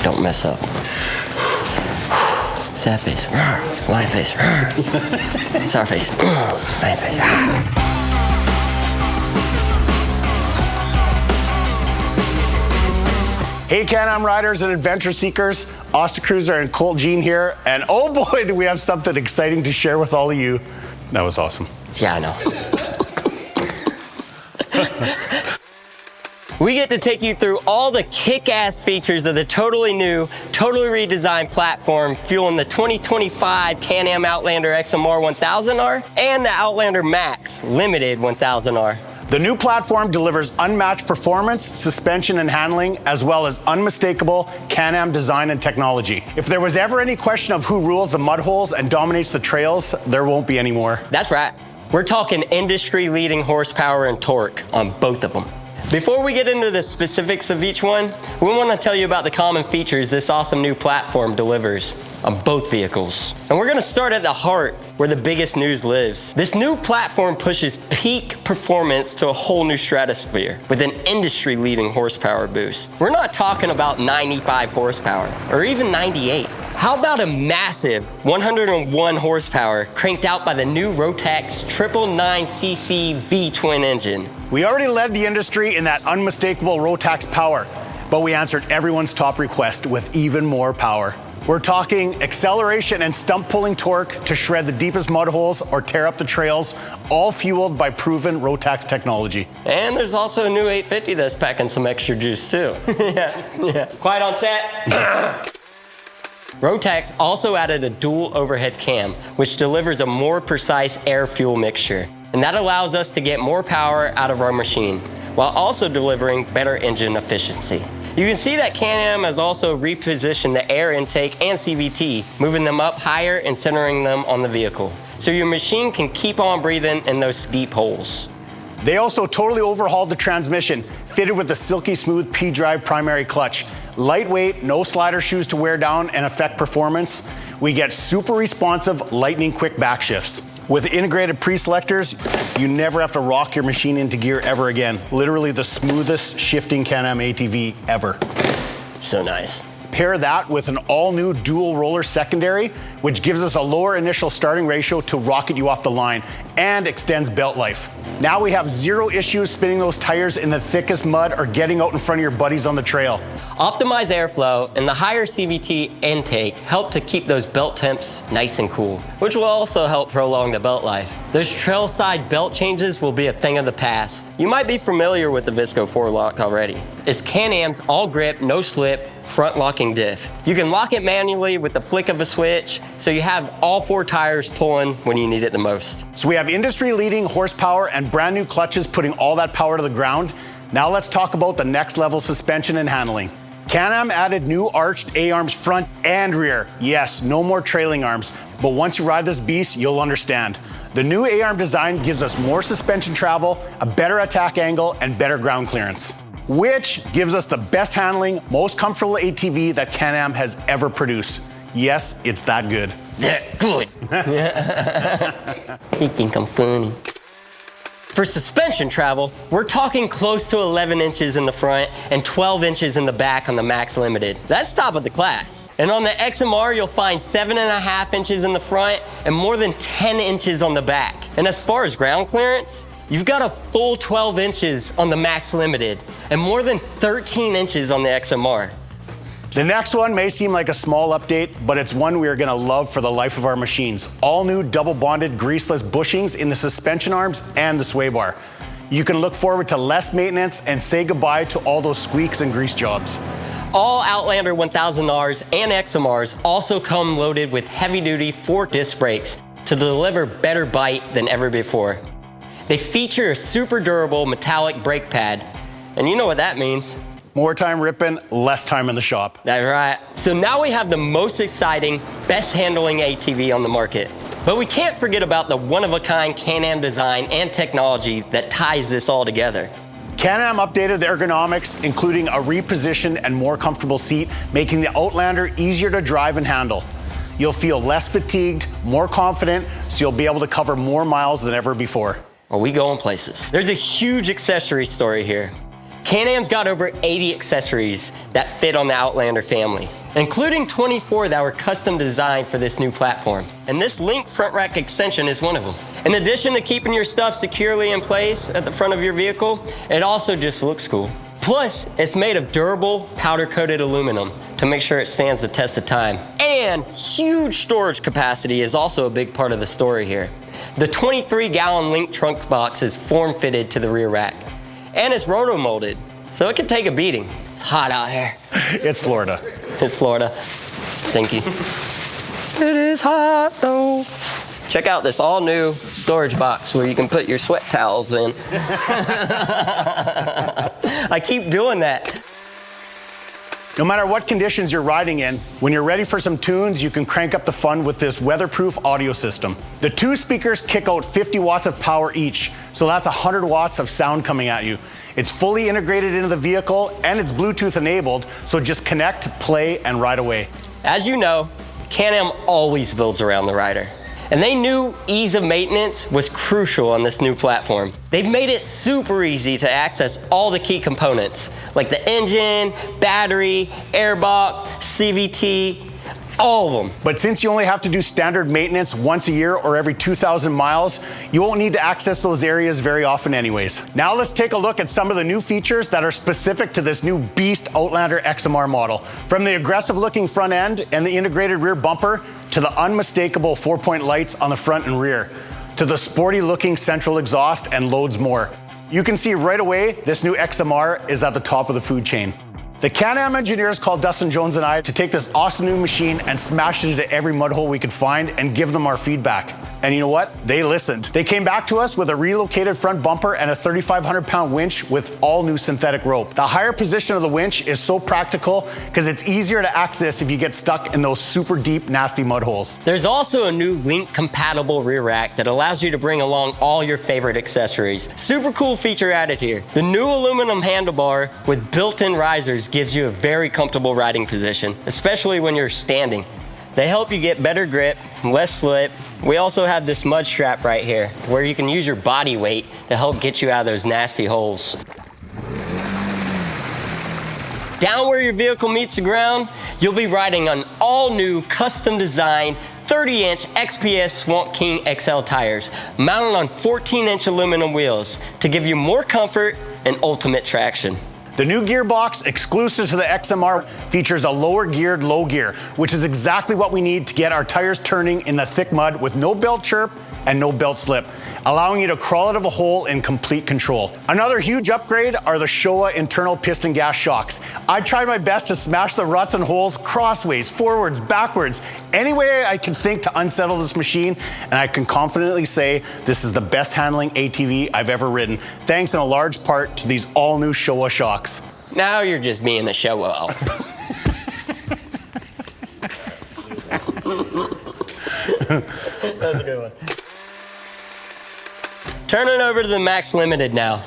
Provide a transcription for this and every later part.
Don't mess up. Sad face. Lion face. Sour face. Lion face. Hey Can-Am riders and adventure seekers, Ostacruiser and Kolt Gene here, and oh boy do we have something exciting to share with all of you. That was awesome. Yeah, I know. We get to take you through all the kick-ass features of the totally new, totally redesigned platform fueling the 2025 Can-Am Outlander X MR 1000R and the Outlander Max Limited 1000R. The new platform delivers unmatched performance, suspension, and handling, as well as unmistakable Can-Am design and technology. If there was ever any question of who rules the mudholes and dominates the trails, there won't be any more. That's right. We're talking industry-leading horsepower and torque on both of them. Before we get into the specifics of each one, we want to tell you about the common features this awesome new platform delivers on both vehicles. And we're going to start at the heart where the biggest news lives. This new platform pushes peak performance to a whole new stratosphere with an industry-leading horsepower boost. We're not talking about 95 horsepower or even 98. How about a massive 101 horsepower cranked out by the new Rotax 999cc V-twin engine? We already led the industry in that unmistakable Rotax power, but we answered everyone's top request with even more power. We're talking acceleration and stump pulling torque to shred the deepest mud holes or tear up the trails, all fueled by proven Rotax technology. And there's also a new 850 that's packing some extra juice too. yeah. Quiet on set. Rotax also added a dual overhead cam, which delivers a more precise air-fuel mixture. And that allows us to get more power out of our machine, while also delivering better engine efficiency. You can see that Can-Am has also repositioned the air intake and CVT, moving them up higher and centering them on the vehicle. So your machine can keep on breathing in those deep holes. They also totally overhauled the transmission, fitted with the silky-smooth P-drive primary clutch. Lightweight, no slider shoes to wear down and affect performance. We get super responsive, lightning quick back shifts. With integrated pre-selectors, you never have to rock your machine into gear ever again. Literally the smoothest shifting Can-Am ATV ever. So nice. Pair that with an all-new dual roller secondary, which gives us a lower initial starting ratio to rocket you off the line and extends belt life. Now we have zero issues spinning those tires in the thickest mud or getting out in front of your buddies on the trail. Optimized airflow and the higher CVT intake help to keep those belt temps nice and cool, which will also help prolong the belt life. Those trail side belt changes will be a thing of the past. You might be familiar with the Visco 4-lock already. It's Can-Am's all grip, no slip, front locking diff. You can lock it manually with the flick of a switch, so you have all 4 tires pulling when you need it the most. So we have industry-leading horsepower and brand new clutches putting all that power to the ground. Now let's talk about the next level suspension and handling. Can-Am added new arched A-arms front and rear. Yes, no more trailing arms, but once you ride this beast, you'll understand. The new A-arm design gives us more suspension travel, a better attack angle, and better ground clearance, which gives us the best handling, most comfortable ATV that Can-Am has ever produced. Yes, it's that good. That good. You think I'm funny. For suspension travel, we're talking close to 11 inches in the front and 12 inches in the back on the Max Limited. That's top of the class. And on the XMR, you'll find 7.5 inches in the front and more than 10 inches on the back. And as far as ground clearance, you've got a full 12 inches on the Max Limited and more than 13 inches on the XMR. The next one may seem like a small update, but it's one we are gonna love for the life of our machines. All new double bonded greaseless bushings in the suspension arms and the sway bar. You can look forward to less maintenance and say goodbye to all those squeaks and grease jobs. All Outlander 1000Rs and XMRs also come loaded with heavy-duty 4-disc brakes to deliver better bite than ever before. They feature a super durable metallic brake pad, and you know what that means. More time ripping, less time in the shop. That's right. So now we have the most exciting, best handling ATV on the market. But we can't forget about the one-of-a-kind Can-Am design and technology that ties this all together. Can-Am updated the ergonomics, including a repositioned and more comfortable seat, making the Outlander easier to drive and handle. You'll feel less fatigued, more confident, so you'll be able to cover more miles than ever before. Well, we going places. There's a huge accessory story here. Can-Am's got over 80 accessories that fit on the Outlander family, including 24 that were custom designed for this new platform. And this link front rack extension is one of them. In addition to keeping your stuff securely in place at the front of your vehicle, it also just looks cool. Plus, it's made of durable, powder-coated aluminum to make sure it stands the test of time. And huge storage capacity is also a big part of the story here. The 23-gallon link trunk box is form-fitted to the rear rack. And it's roto-molded, so it can take a beating. It's hot out here. It's Florida. It's Florida. Thank you. It is hot, though. Check out this all-new storage box where you can put your sweat towels in. I keep doing that. No matter what conditions you're riding in, when you're ready for some tunes, you can crank up the fun with this weatherproof audio system. The 2 speakers kick out 50 watts of power each, so that's 100 watts of sound coming at you. It's fully integrated into the vehicle and it's Bluetooth enabled, so just connect, play, and ride away. As you know, Can-Am always builds around the rider. And they knew ease of maintenance was crucial on this new platform. They've made it super easy to access all the key components, like the engine, battery, airbox, CVT, all of them. But since you only have to do standard maintenance once a year or every 2,000 miles, you won't need to access those areas very often anyways. Now let's take a look at some of the new features that are specific to this new beast Outlander XMR model. From the aggressive looking front end and the integrated rear bumper, to the unmistakable 4-point lights on the front and rear, to the sporty looking central exhaust and loads more. You can see right away this new XMR is at the top of the food chain. The Can-Am engineers called Dustin Jones and I to take this awesome new machine and smash it into every mud hole we could find and give them our feedback. And you know what? They listened. They came back to us with a relocated front bumper and a 3,500-pound winch with all new synthetic rope. The higher position of the winch is so practical because it's easier to access if you get stuck in those super deep, nasty mud holes. There's also a new link-compatible rear rack that allows you to bring along all your favorite accessories. Super cool feature added here. The new aluminum handlebar with built-in risers gives you a very comfortable riding position, especially when you're standing. They help you get better grip, less slip. We also have this mud strap right here where you can use your body weight to help get you out of those nasty holes. Down where your vehicle meets the ground, you'll be riding on all new custom designed 30-inch XPS Swamp King XL tires mounted on 14-inch aluminum wheels to give you more comfort and ultimate traction. The new gearbox, exclusive to the XMR, features a lower geared low gear, which is exactly what we need to get our tires turning in the thick mud with no belt chirp and no belt slip, allowing you to crawl out of a hole in complete control. Another huge upgrade are the Showa internal piston gas shocks. I tried my best to smash the ruts and holes crossways, forwards, backwards, any way I can think to unsettle this machine, and I can confidently say this is the best handling ATV I've ever ridden, thanks in a large part to these all new Showa shocks. Now you're just being a show off. That's a good one. Turning over to the Max Limited now.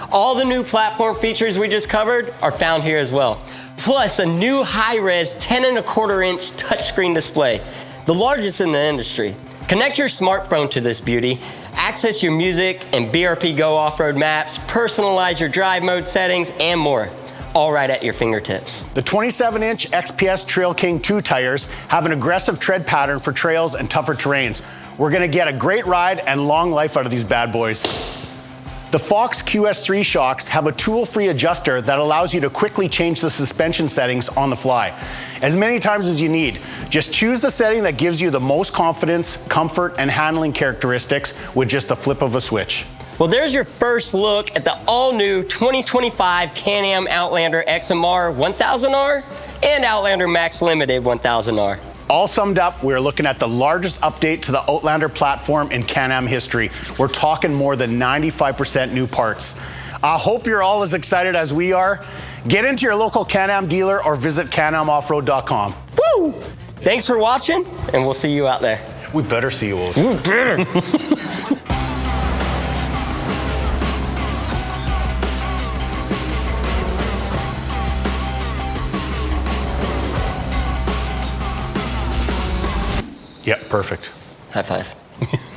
All the new platform features we just covered are found here as well. Plus a new high-res 10.25-inch touchscreen display, the largest in the industry. Connect your smartphone to this beauty, access your music and BRP Go off-road maps, personalize your drive mode settings, and more. All right at your fingertips. The 27-inch XPS Trail King 2 tires have an aggressive tread pattern for trails and tougher terrains. We're gonna get a great ride and long life out of these bad boys. The Fox QS3 shocks have a tool-free adjuster that allows you to quickly change the suspension settings on the fly, as many times as you need. Just choose the setting that gives you the most confidence, comfort, and handling characteristics with just the flip of a switch. Well, there's your first look at the all-new 2025 Can-Am Outlander X MR 1000R and Outlander Max Limited 1000R. All summed up, we're looking at the largest update to the Outlander platform in Can-Am history. We're talking more than 95% new parts. I hope you're all as excited as we are. Get into your local Can-Am dealer or visit canamoffroad.com. Woo! Thanks for watching, and we'll see you out there. We better see you, Wolf. We better. Yep, perfect. High five.